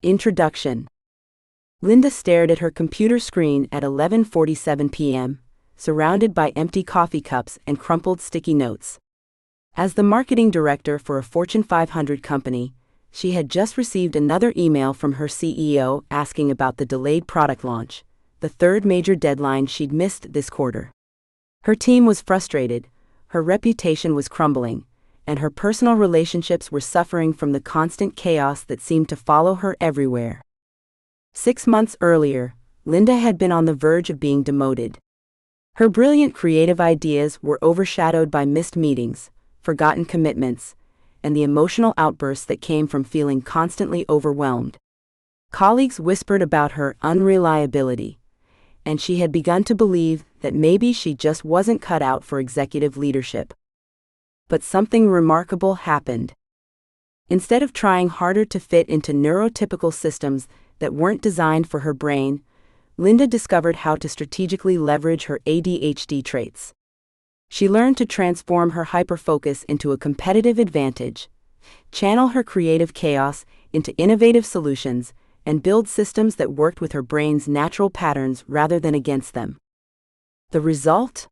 Introduction. Linda stared at her computer screen at 11:47 p.m., surrounded by empty coffee cups and crumpled sticky notes. As the marketing director for a Fortune 500 company, she had just received another email from her CEO asking about the delayed product launch, the third major deadline she'd missed this quarter. Her team was frustrated, her reputation was crumbling, and her personal relationships were suffering from the constant chaos that seemed to follow her everywhere. 6 months earlier, Linda had been on the verge of being demoted. Her brilliant creative ideas were overshadowed by missed meetings, forgotten commitments, and the emotional outbursts that came from feeling constantly overwhelmed. Colleagues whispered about her unreliability, and she had begun to believe that maybe she just wasn't cut out for executive leadership. But something remarkable happened. Instead of trying harder to fit into neurotypical systems that weren't designed for her brain, Linda discovered how to strategically leverage her ADHD traits. She learned to transform her hyperfocus into a competitive advantage, channel her creative chaos into innovative solutions, and build systems that worked with her brain's natural patterns rather than against them. The result?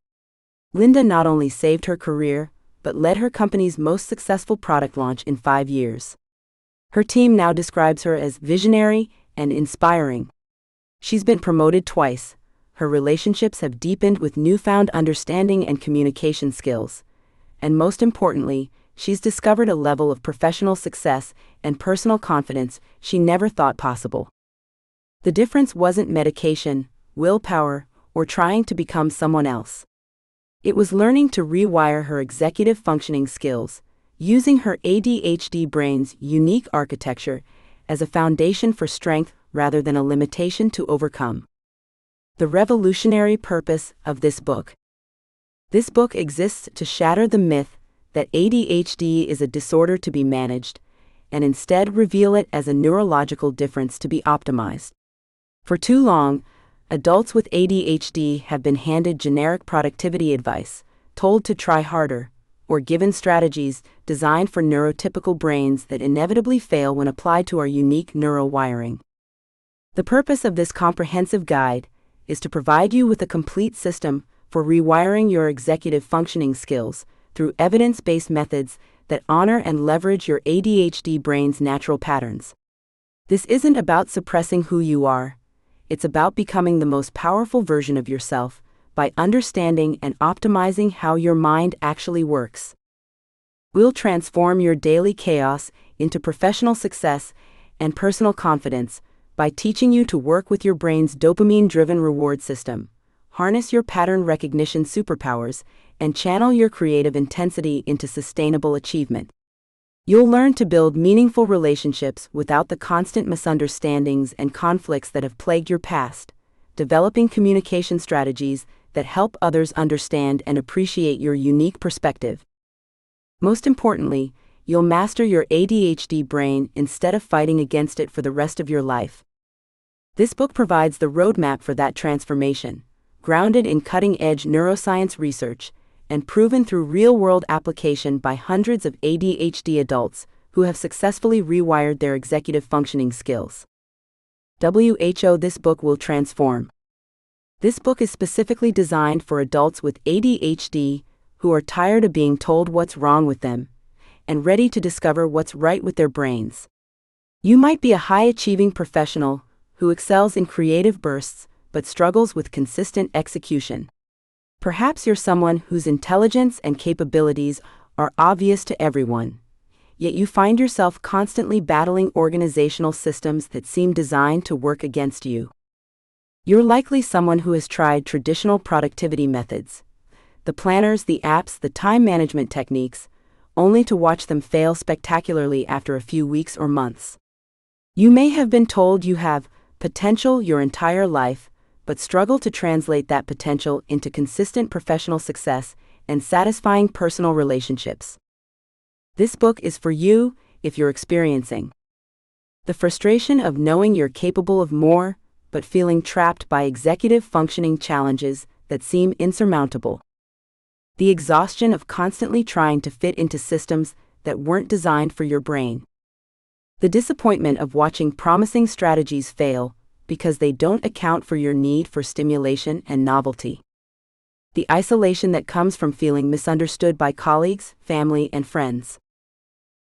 Linda not only saved her career, but led her company's most successful product launch in 5 years. Her team now describes her as visionary and inspiring. She's been promoted twice, her relationships have deepened with newfound understanding and communication skills, and most importantly, she's discovered a level of professional success and personal confidence she never thought possible. The difference wasn't medication, willpower, or trying to become someone else. It was learning to rewire her executive functioning skills, using her ADHD brain's unique architecture as a foundation for strength rather than a limitation to overcome. The revolutionary purpose of this book. This book exists to shatter the myth that ADHD is a disorder to be managed, and instead reveal it as a neurological difference to be optimized. For too long, adults with ADHD have been handed generic productivity advice, told to try harder, or given strategies designed for neurotypical brains that inevitably fail when applied to our unique neural wiring. The purpose of this comprehensive guide is to provide you with a complete system for rewiring your executive functioning skills through evidence-based methods that honor and leverage your ADHD brain's natural patterns. This isn't about suppressing who you are. It's about becoming the most powerful version of yourself by understanding and optimizing how your mind actually works. We'll transform your daily chaos into professional success and personal confidence by teaching you to work with your brain's dopamine-driven reward system, harness your pattern recognition superpowers, and channel your creative intensity into sustainable achievement. You'll learn to build meaningful relationships without the constant misunderstandings and conflicts that have plagued your past, developing communication strategies that help others understand and appreciate your unique perspective. Most importantly, you'll master your ADHD brain instead of fighting against it for the rest of your life. This book provides the roadmap for that transformation, grounded in cutting-edge neuroscience research and proven through real-world application by hundreds of ADHD adults who have successfully rewired their executive functioning skills. This book will transform. This book is specifically designed for adults with ADHD who are tired of being told what's wrong with them and ready to discover what's right with their brains. You might be a high-achieving professional who excels in creative bursts but struggles with consistent execution. Perhaps you're someone whose intelligence and capabilities are obvious to everyone, yet you find yourself constantly battling organizational systems that seem designed to work against you. You're likely someone who has tried traditional productivity methods, the planners, the apps, the time management techniques, only to watch them fail spectacularly after a few weeks or months. You may have been told you have potential your entire life, but struggle to translate that potential into consistent professional success and satisfying personal relationships. This book is for you if you're experiencing the frustration of knowing you're capable of more, but feeling trapped by executive functioning challenges that seem insurmountable. The exhaustion of constantly trying to fit into systems that weren't designed for your brain. The disappointment of watching promising strategies fail because they don't account for your need for stimulation and novelty. The isolation that comes from feeling misunderstood by colleagues, family, and friends.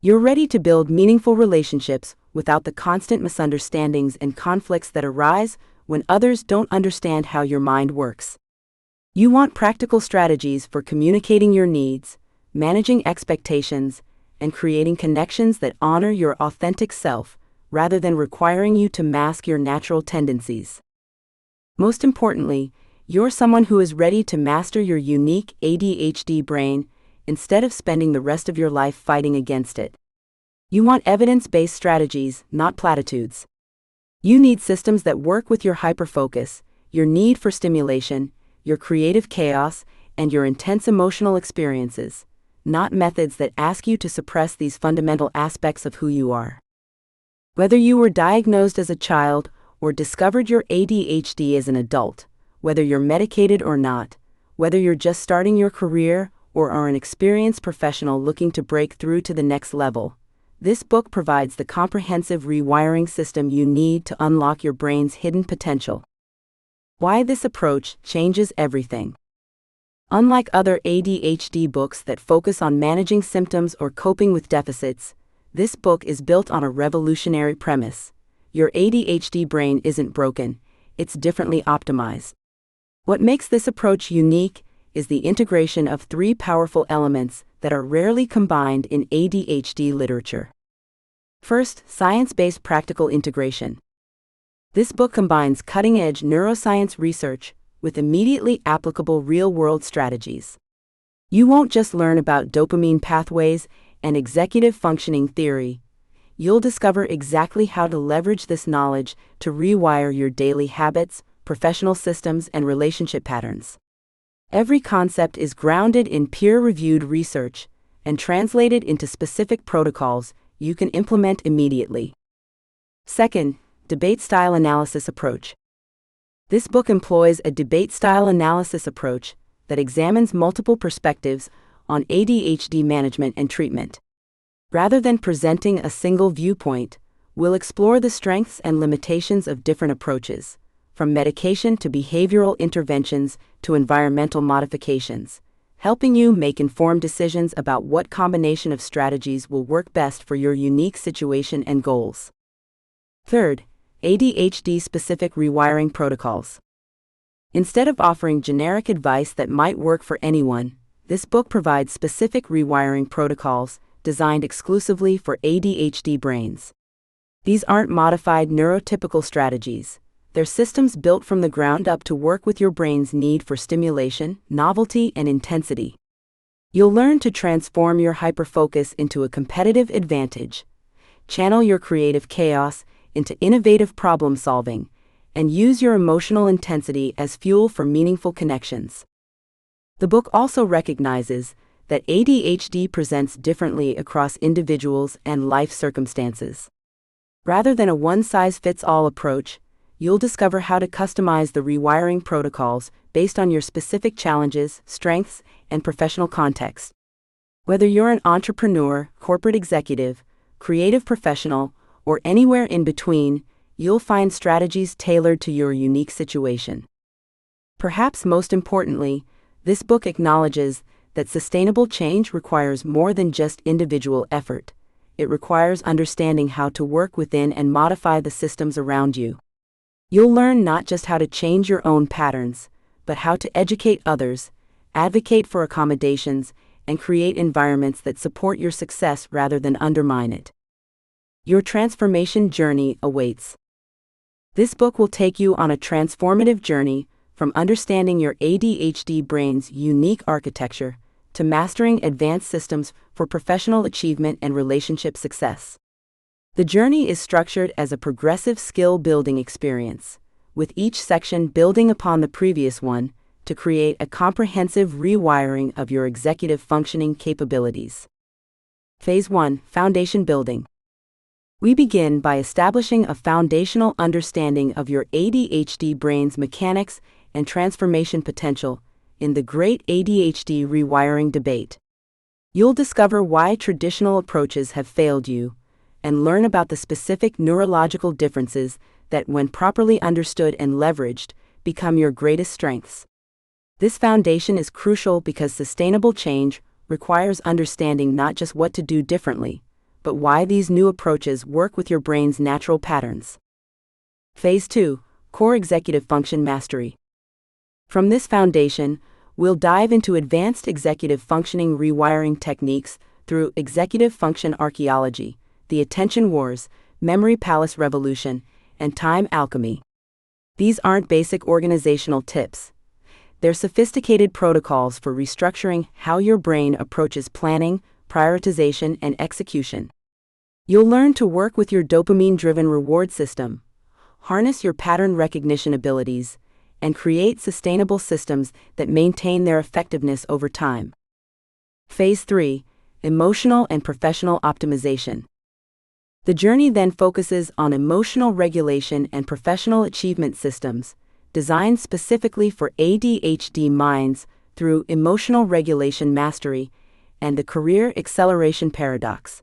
You're ready to build meaningful relationships without the constant misunderstandings and conflicts that arise when others don't understand how your mind works. You want practical strategies for communicating your needs, managing expectations, and creating connections that honor your authentic self, rather than requiring you to mask your natural tendencies. Most importantly, you're someone who is ready to master your unique ADHD brain instead of spending the rest of your life fighting against it. You want evidence-based strategies, not platitudes. You need systems that work with your hyperfocus, your need for stimulation, your creative chaos, and your intense emotional experiences, not methods that ask you to suppress these fundamental aspects of who you are. Whether you were diagnosed as a child or discovered your ADHD as an adult, whether you're medicated or not, whether you're just starting your career or are an experienced professional looking to break through to the next level, this book provides the comprehensive rewiring system you need to unlock your brain's hidden potential. Why this approach changes everything. Unlike other ADHD books that focus on managing symptoms or coping with deficits, this book is built on a revolutionary premise. Your ADHD brain isn't broken, it's differently optimized. What makes this approach unique is the integration of three powerful elements that are rarely combined in ADHD literature. First, science-based practical integration. This book combines cutting-edge neuroscience research with immediately applicable real-world strategies. You won't just learn about dopamine pathways and executive functioning theory. You'll discover exactly how to leverage this knowledge to rewire your daily habits, professional systems, and relationship patterns. Every concept is grounded in peer-reviewed research and translated into specific protocols you can implement immediately. Second, debate-style analysis approach. This book employs a debate-style analysis approach that examines multiple perspectives on ADHD management and treatment. Rather than presenting a single viewpoint, we'll explore the strengths and limitations of different approaches, from medication to behavioral interventions to environmental modifications, helping you make informed decisions about what combination of strategies will work best for your unique situation and goals. Third, ADHD-specific rewiring protocols. Instead of offering generic advice that might work for anyone, this book provides specific rewiring protocols designed exclusively for ADHD brains. These aren't modified neurotypical strategies. They're systems built from the ground up to work with your brain's need for stimulation, novelty, and intensity. You'll learn to transform your hyperfocus into a competitive advantage, channel your creative chaos into innovative problem solving, and use your emotional intensity as fuel for meaningful connections. The book also recognizes that ADHD presents differently across individuals and life circumstances. Rather than a one-size-fits-all approach, you'll discover how to customize the rewiring protocols based on your specific challenges, strengths, and professional context. Whether you're an entrepreneur, corporate executive, creative professional, or anywhere in between, you'll find strategies tailored to your unique situation. Perhaps most importantly, this book acknowledges that sustainable change requires more than just individual effort. It requires understanding how to work within and modify the systems around you. You'll learn not just how to change your own patterns, but how to educate others, advocate for accommodations, and create environments that support your success rather than undermine it. Your transformation journey awaits. This book will take you on a transformative journey from understanding your ADHD brain's unique architecture to mastering advanced systems for professional achievement and relationship success. The journey is structured as a progressive skill-building experience, with each section building upon the previous one to create a comprehensive rewiring of your executive functioning capabilities. Phase 1: Foundation Building. We begin by establishing a foundational understanding of your ADHD brain's mechanics and transformation potential in the Great ADHD Rewiring Debate. You'll discover why traditional approaches have failed you, and learn about the specific neurological differences that, when properly understood and leveraged, become your greatest strengths. This foundation is crucial because sustainable change requires understanding not just what to do differently, but why these new approaches work with your brain's natural patterns. Phase 2: Core Executive Function Mastery. From this foundation, we'll dive into advanced executive functioning rewiring techniques through executive function archaeology, the attention wars, memory palace revolution, and time alchemy. These aren't basic organizational tips. They're sophisticated protocols for restructuring how your brain approaches planning, prioritization, and execution. You'll learn to work with your dopamine-driven reward system, harness your pattern recognition abilities, and create sustainable systems that maintain their effectiveness over time. Phase 3: Emotional and Professional Optimization. The journey then focuses on emotional regulation and professional achievement systems, designed specifically for ADHD minds through emotional regulation mastery and the career acceleration paradox.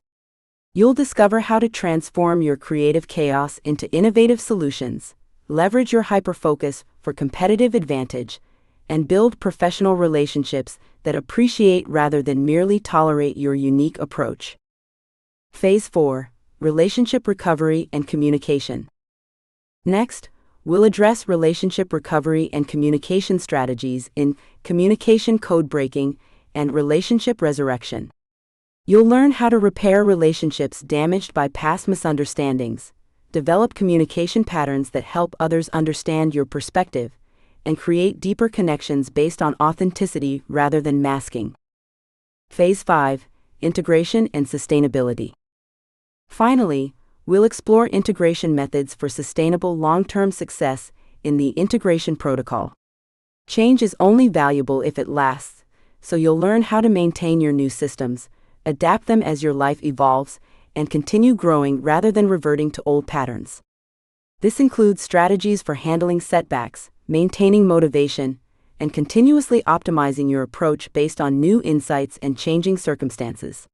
You'll discover how to transform your creative chaos into innovative solutions, leverage your hyperfocus for competitive advantage, and build professional relationships that appreciate rather than merely tolerate your unique approach. Phase 4: Relationship Recovery and Communication. Next, we'll address relationship recovery and communication strategies in communication code breaking and relationship resurrection. You'll learn how to repair relationships damaged by past misunderstandings, develop communication patterns that help others understand your perspective, and create deeper connections based on authenticity rather than masking. Phase 5: Integration and Sustainability. Finally, we'll explore integration methods for sustainable long-term success in the integration protocol. Change is only valuable if it lasts, so you'll learn how to maintain your new systems, adapt them as your life evolves, and continue growing rather than reverting to old patterns. This includes strategies for handling setbacks, maintaining motivation, and continuously optimizing your approach based on new insights and changing circumstances.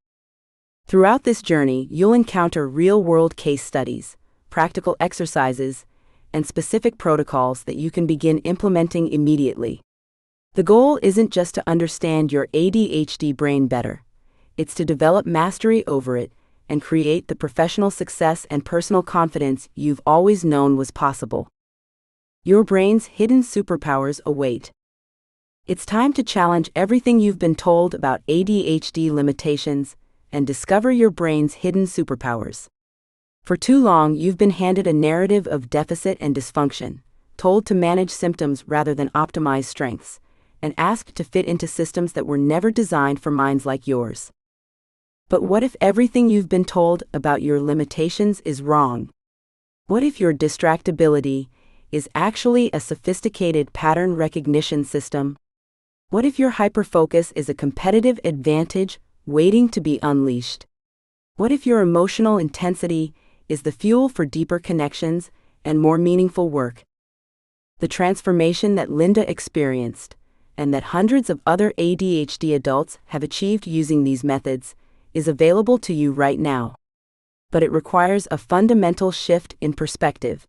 Throughout this journey, you'll encounter real-world case studies, practical exercises, and specific protocols that you can begin implementing immediately. The goal isn't just to understand your ADHD brain better. It's to develop mastery over it and create the professional success and personal confidence you've always known was possible. Your brain's hidden superpowers await. It's time to challenge everything you've been told about ADHD limitations and discover your brain's hidden superpowers. For too long, you've been handed a narrative of deficit and dysfunction, told to manage symptoms rather than optimize strengths, and asked to fit into systems that were never designed for minds like yours. But what if everything you've been told about your limitations is wrong? What if your distractibility is actually a sophisticated pattern recognition system? What if your hyperfocus is a competitive advantage waiting to be unleashed? What if your emotional intensity is the fuel for deeper connections and more meaningful work? The transformation that Linda experienced, and that hundreds of other ADHD adults have achieved using these methods, is available to you right now. But it requires a fundamental shift in perspective.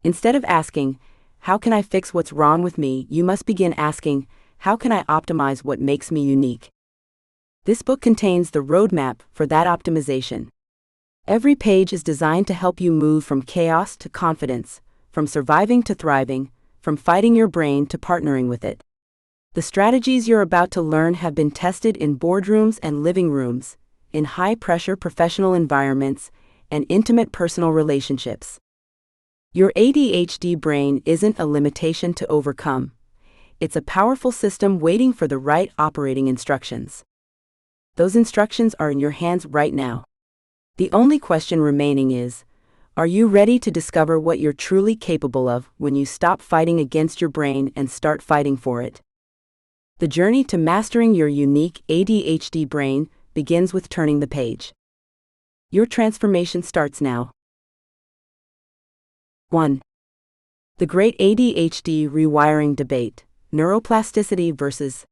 Instead of asking, "How can I fix what's wrong with me?" you must begin asking, "How can I optimize what makes me unique?" This book contains the roadmap for that optimization. Every page is designed to help you move from chaos to confidence, from surviving to thriving, from fighting your brain to partnering with it. The strategies you're about to learn have been tested in boardrooms and living rooms, in high-pressure professional environments, and intimate personal relationships. Your ADHD brain isn't a limitation to overcome. It's a powerful system waiting for the right operating instructions. Those instructions are in your hands right now. The only question remaining is, are you ready to discover what you're truly capable of when you stop fighting against your brain and start fighting for it? The journey to mastering your unique ADHD brain begins with turning the page. Your transformation starts now. 1. The Great ADHD Rewiring Debate: Neuroplasticity versus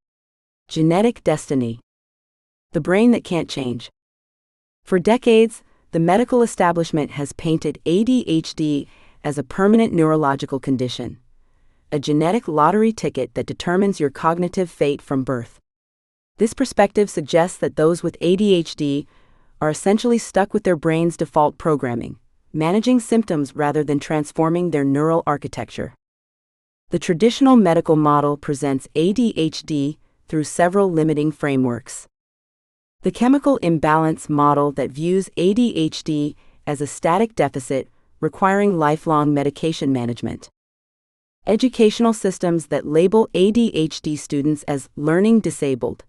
Genetic Destiny. The brain that can't change. For decades, The medical establishment has painted ADHD as a permanent neurological condition, a genetic lottery ticket that determines your cognitive fate from birth. This perspective suggests that those with ADHD are essentially stuck with their brain's default programming, managing symptoms rather than transforming their neural architecture. The traditional medical model presents ADHD through several limiting frameworks. The chemical imbalance model that views ADHD as a static deficit requiring lifelong medication management. Educational systems that label ADHD students as learning disabled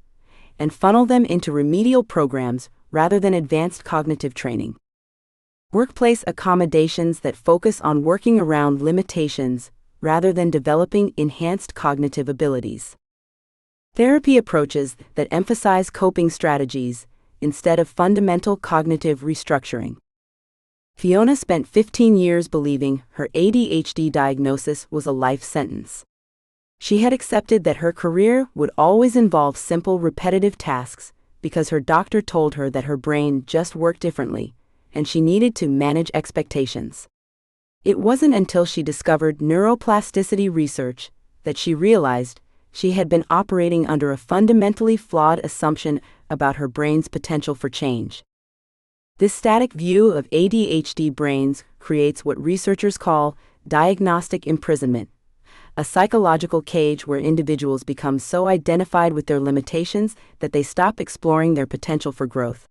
and funnel them into remedial programs rather than advanced cognitive training. Workplace accommodations that focus on working around limitations rather than developing enhanced cognitive abilities. Therapy approaches that emphasize coping strategies instead of fundamental cognitive restructuring. Fiona spent 15 years believing her ADHD diagnosis was a life sentence. She had accepted that her career would always involve simple, repetitive tasks because her doctor told her that her brain just worked differently, and she needed to manage expectations. It wasn't until she discovered neuroplasticity research that she realized she had been operating under a fundamentally flawed assumption about her brain's potential for change. This static view of ADHD brains creates what researchers call diagnostic imprisonment, a psychological cage where individuals become so identified with their limitations that they stop exploring their potential for growth.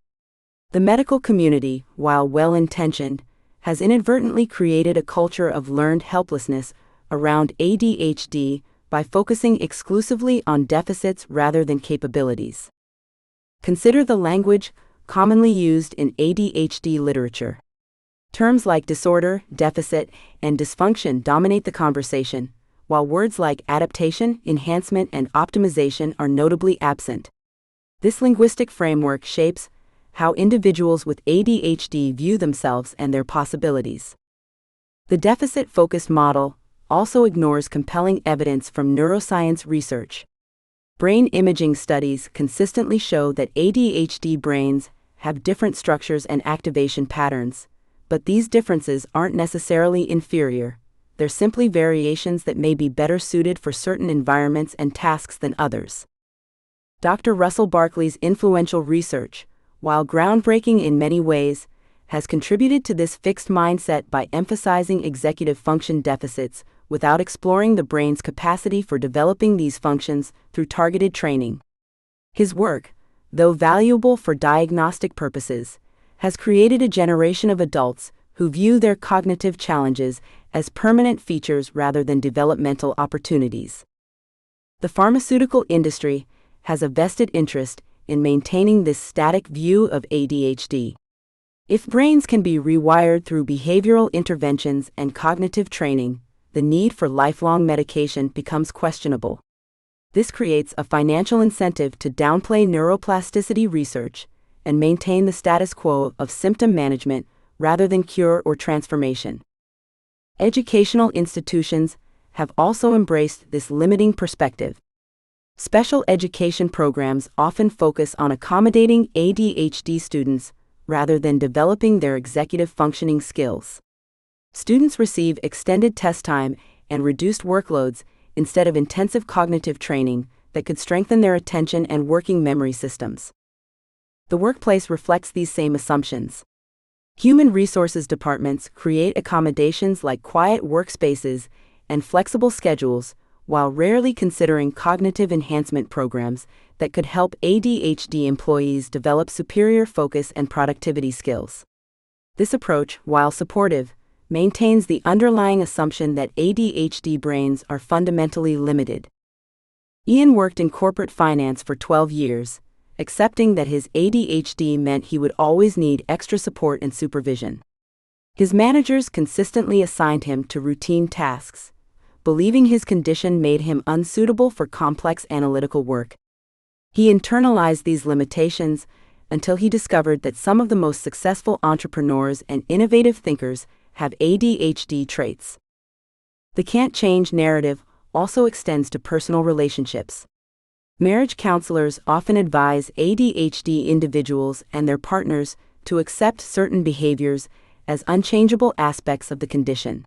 The medical community, while well-intentioned, has inadvertently created a culture of learned helplessness around ADHD by focusing exclusively on deficits rather than capabilities. Consider the language commonly used in ADHD literature. Terms like disorder, deficit, and dysfunction dominate the conversation, while words like adaptation, enhancement, and optimization are notably absent. This linguistic framework shapes how individuals with ADHD view themselves and their possibilities. The deficit-focused model also ignores compelling evidence from neuroscience research. Brain imaging studies consistently show that ADHD brains have different structures and activation patterns, but these differences aren't necessarily inferior. They're simply variations that may be better suited for certain environments and tasks than others. Dr. Russell Barkley's influential research, while groundbreaking in many ways, has contributed to this fixed mindset by emphasizing executive function deficits without exploring the brain's capacity for developing these functions through targeted training. His work, though valuable for diagnostic purposes, has created a generation of adults who view their cognitive challenges as permanent features rather than developmental opportunities. The pharmaceutical industry has a vested interest in maintaining this static view of ADHD. If brains can be rewired through behavioral interventions and cognitive training, the need for lifelong medication becomes questionable. This creates a financial incentive to downplay neuroplasticity research and maintain the status quo of symptom management rather than cure or transformation. Educational institutions have also embraced this limiting perspective. Special education programs often focus on accommodating ADHD students rather than developing their executive functioning skills. Students receive extended test time and reduced workloads instead of intensive cognitive training that could strengthen their attention and working memory systems. The workplace reflects these same assumptions. Human resources departments create accommodations like quiet workspaces and flexible schedules, while rarely considering cognitive enhancement programs that could help ADHD employees develop superior focus and productivity skills. This approach, while supportive, maintains the underlying assumption that ADHD brains are fundamentally limited. Ian worked in corporate finance for 12 years, accepting that his ADHD meant he would always need extra support and supervision. His managers consistently assigned him to routine tasks, believing his condition made him unsuitable for complex analytical work. He internalized these limitations until he discovered that some of the most successful entrepreneurs and innovative thinkers have ADHD traits. The can't change narrative also extends to personal relationships. Marriage counselors often advise ADHD individuals and their partners to accept certain behaviors as unchangeable aspects of the condition.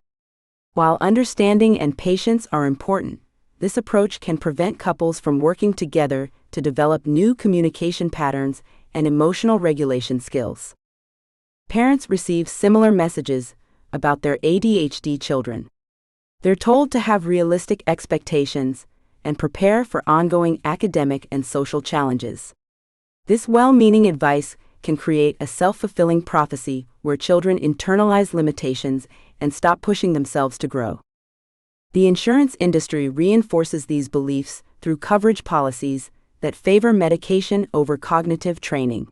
While understanding and patience are important, this approach can prevent couples from working together to develop new communication patterns and emotional regulation skills. Parents receive similar messages about their ADHD children. They're told to have realistic expectations and prepare for ongoing academic and social challenges. This well-meaning advice can create a self-fulfilling prophecy where children internalize limitations and stop pushing themselves to grow. The insurance industry reinforces these beliefs through coverage policies that favor medication over cognitive training.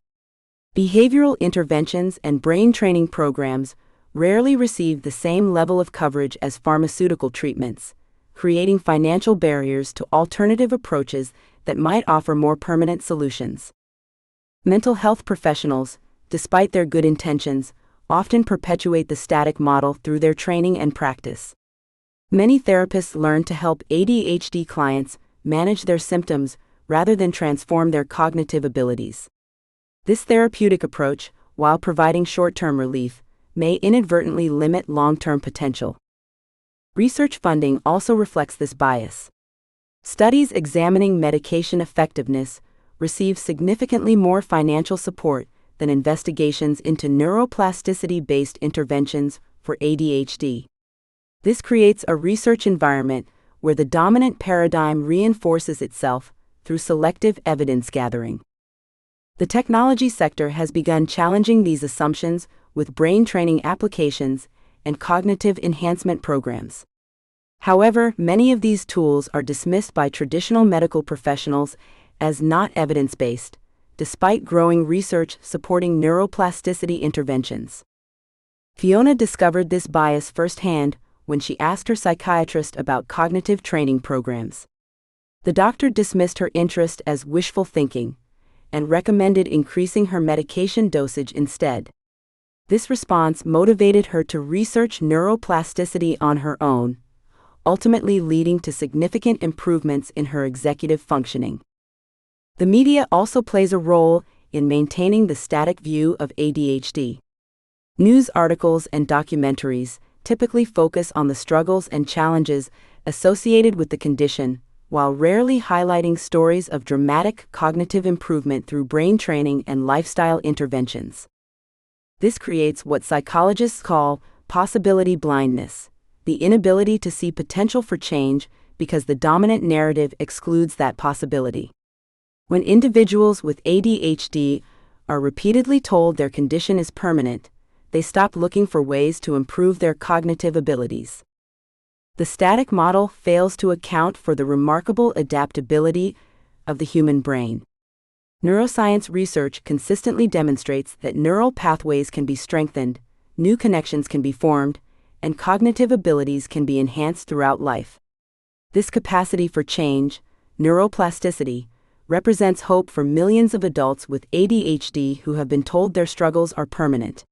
Behavioral interventions and brain training programs rarely receive the same level of coverage as pharmaceutical treatments, creating financial barriers to alternative approaches that might offer more permanent solutions. Mental health professionals, despite their good intentions, often perpetuate the static model through their training and practice. Many therapists learn to help ADHD clients manage their symptoms rather than transform their cognitive abilities. This therapeutic approach, while providing short-term relief, may inadvertently limit long-term potential. Research funding also reflects this bias. Studies examining medication effectiveness receive significantly more financial support than investigations into neuroplasticity-based interventions for ADHD. This creates a research environment where the dominant paradigm reinforces itself through selective evidence gathering. The technology sector has begun challenging these assumptions with brain training applications and cognitive enhancement programs. However, many of these tools are dismissed by traditional medical professionals as not evidence-based, despite growing research supporting neuroplasticity interventions. Fiona discovered this bias firsthand when she asked her psychiatrist about cognitive training programs. The doctor dismissed her interest as wishful thinking and recommended increasing her medication dosage instead. This response motivated her to research neuroplasticity on her own, ultimately leading to significant improvements in her executive functioning. The media also plays a role in maintaining the static view of ADHD. News articles and documentaries typically focus on the struggles and challenges associated with the condition, while rarely highlighting stories of dramatic cognitive improvement through brain training and lifestyle interventions. This creates what psychologists call possibility blindness, the inability to see potential for change because the dominant narrative excludes that possibility. When individuals with ADHD are repeatedly told their condition is permanent, they stop looking for ways to improve their cognitive abilities. The static model fails to account for the remarkable adaptability of the human brain. Neuroscience research consistently demonstrates that neural pathways can be strengthened, new connections can be formed, and cognitive abilities can be enhanced throughout life. This capacity for change, neuroplasticity, represents hope for millions of adults with ADHD who have been told their struggles are permanent.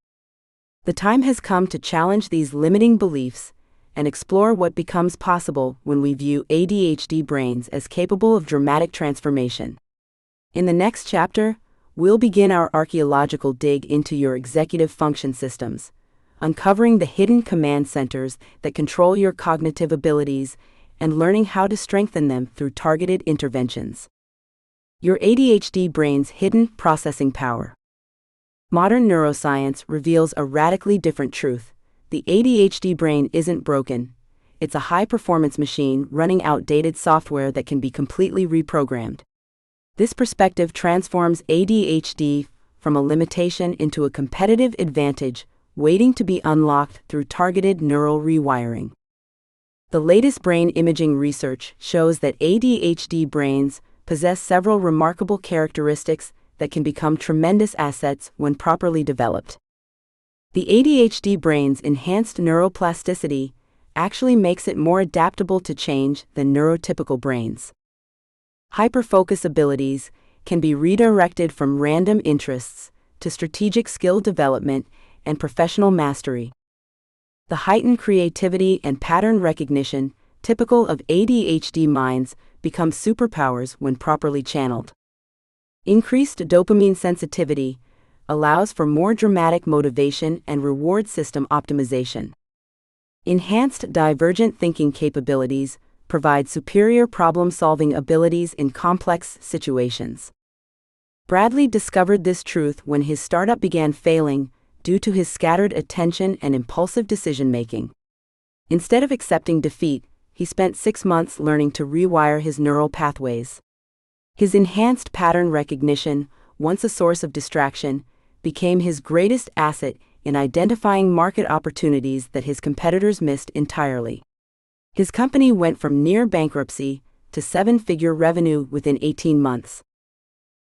The time has come to challenge these limiting beliefs and explore what becomes possible when we view ADHD brains as capable of dramatic transformation. In the next chapter, we'll begin our archaeological dig into your executive function systems, uncovering the hidden command centers that control your cognitive abilities and learning how to strengthen them through targeted interventions. Your ADHD brain's hidden processing power. Modern neuroscience reveals a radically different truth. The ADHD brain isn't broken. It's a high-performance machine running outdated software that can be completely reprogrammed. This perspective transforms ADHD from a limitation into a competitive advantage, waiting to be unlocked through targeted neural rewiring. The latest brain imaging research shows that ADHD brains possess several remarkable characteristics that can become tremendous assets when properly developed. The ADHD brain's enhanced neuroplasticity actually makes it more adaptable to change than neurotypical brains. Hyperfocus abilities can be redirected from random interests to strategic skill development and professional mastery. The heightened creativity and pattern recognition typical of ADHD minds become superpowers when properly channeled. Increased dopamine sensitivity, allows for more dramatic motivation and reward system optimization. Enhanced divergent thinking capabilities provide superior problem-solving abilities in complex situations. Bradley discovered this truth when his startup began failing due to his scattered attention and impulsive decision-making. Instead of accepting defeat, he spent 6 months learning to rewire his neural pathways. His enhanced pattern recognition, once a source of distraction, became his greatest asset in identifying market opportunities that his competitors missed entirely. His company went from near bankruptcy to 7-figure revenue within 18 months.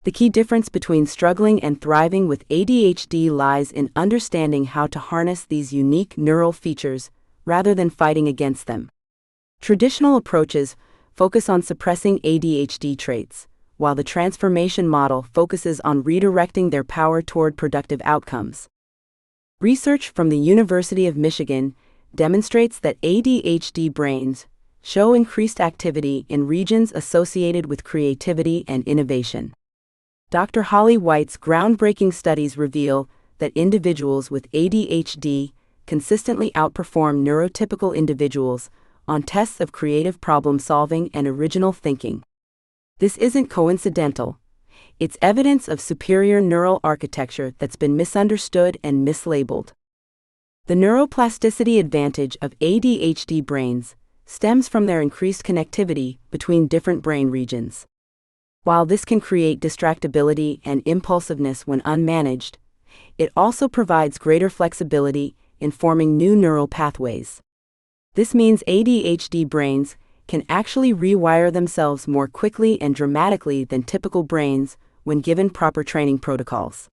The key difference between struggling and thriving with ADHD lies in understanding how to harness these unique neural features rather than fighting against them. Traditional approaches focus on suppressing ADHD traits, while the transformation model focuses on redirecting their power toward productive outcomes. Research from the University of Michigan demonstrates that ADHD brains show increased activity in regions associated with creativity and innovation. Dr. Holly White's groundbreaking studies reveal that individuals with ADHD consistently outperform neurotypical individuals on tests of creative problem-solving and original thinking. This isn't coincidental. It's evidence of superior neural architecture that's been misunderstood and mislabeled. The neuroplasticity advantage of ADHD brains stems from their increased connectivity between different brain regions. While this can create distractibility and impulsiveness when unmanaged, it also provides greater flexibility in forming new neural pathways. This means ADHD brains can actually rewire themselves more quickly and dramatically than typical brains when given proper training protocols.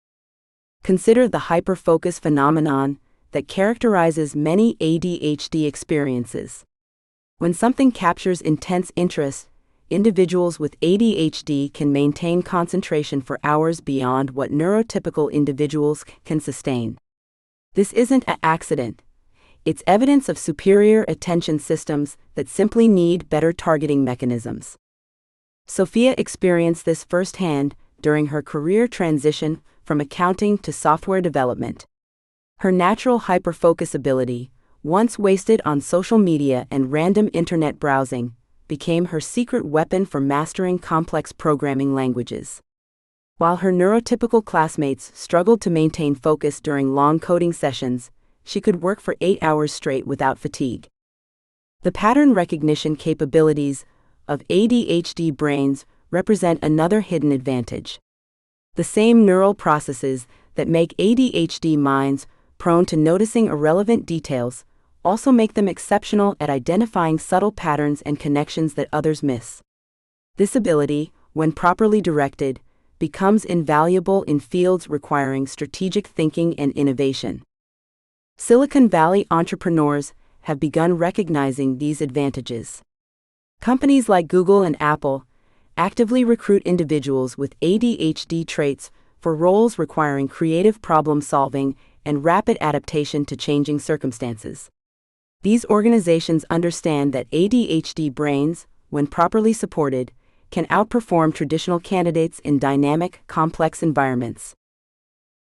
Consider the hyperfocus phenomenon that characterizes many ADHD experiences. When something captures intense interest, individuals with ADHD can maintain concentration for hours beyond what neurotypical individuals can sustain. This isn't an accident. It's evidence of superior attention systems that simply need better targeting mechanisms. Sophia experienced this firsthand during her career transition from accounting to software development. Her natural hyperfocus ability, once wasted on social media and random internet browsing, became her secret weapon for mastering complex programming languages. While her neurotypical classmates struggled to maintain focus during long coding sessions, she could work for 8 hours straight without fatigue. The pattern recognition capabilities of ADHD brains represent another hidden advantage. The same neural processes that make ADHD minds prone to noticing irrelevant details also make them exceptional at identifying subtle patterns and connections that others miss. This ability, when properly directed, becomes invaluable in fields requiring strategic thinking and innovation. Silicon Valley entrepreneurs have begun recognizing these advantages. Companies like Google and Apple actively recruit individuals with ADHD traits for roles requiring creative problem-solving and rapid adaptation to changing circumstances. These organizations understand that ADHD brains, when properly supported, can outperform traditional candidates in dynamic, complex environments.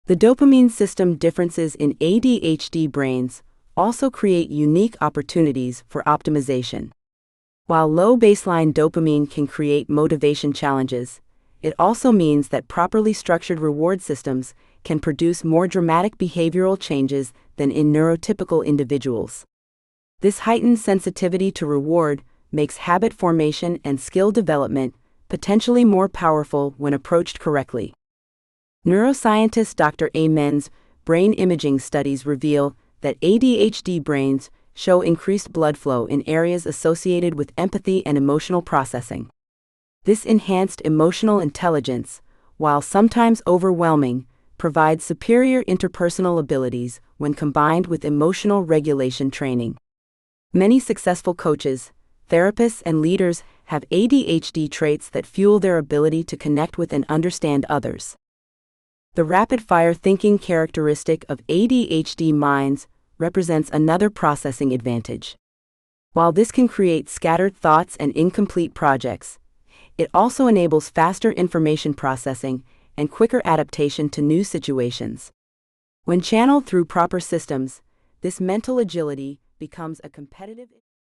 The dopamine system differences in ADHD brains also create unique opportunities for optimization. While low baseline dopamine can create motivation challenges, it also means that properly structured reward systems can produce more dramatic behavioral changes than in neurotypical individuals. This heightened sensitivity to reward makes habit formation and skill development potentially more powerful when approached correctly. Neuroscientist Dr. Amen's brain imaging studies reveal that ADHD brains show increased blood flow in areas associated with empathy and emotional processing. This enhanced emotional intelligence, while sometimes overwhelming, provides superior interpersonal abilities when combined with emotional regulation training. Many successful coaches, therapists, and leaders have ADHD traits that fuel their ability to connect with and understand others. The rapid-fire thinking characteristic of ADHD minds represents another processing advantage. While this can create scattered thoughts and incomplete projects, it also enables faster information processing and quicker adaptation to new situations. When channeled through proper systems, this mental agility becomes a competitive